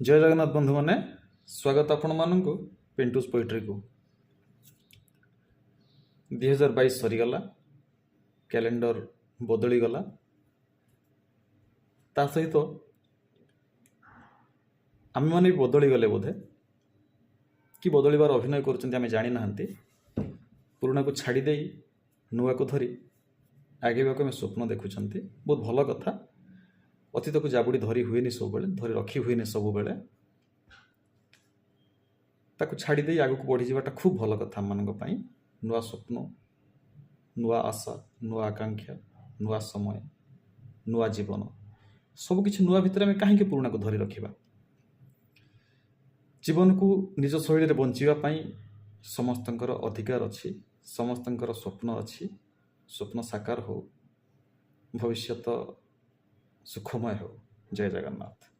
जय जगन्नाथ बंधु मैंने स्वागत आपण मानक पिंटूस पोएट्री को 2022 सरीगला कैलेंडर बदली गला ता सहित आम मैंने भी बदली गले बोधे कि बदलबार अभिनय कर जानी ना पुराणा को छाड़ी नुआ को धरी आगे आम स्वप्न देखुं बहुत भल कथा। अतीत को जाबुड़ी धरी हुए सब बेले धरी रखी हुए सब बेले ताकू छाड़ी आग को बढ़ी जावाटा खूब भल कथा मान नुआ स्वप्न नुआ आशा नुआ आकांक्षा नुआ समय नुआ जीवन सबकि नुआ भितर आम कहीं पुराणा को धरी रखा जीवन को निज शैली बंचापी समस्त अधिकार अच्छी समस्त स्वप्न अच्छी स्वप्न साकार हो भविष्य सुखमय हो। जय जगन्नाथ।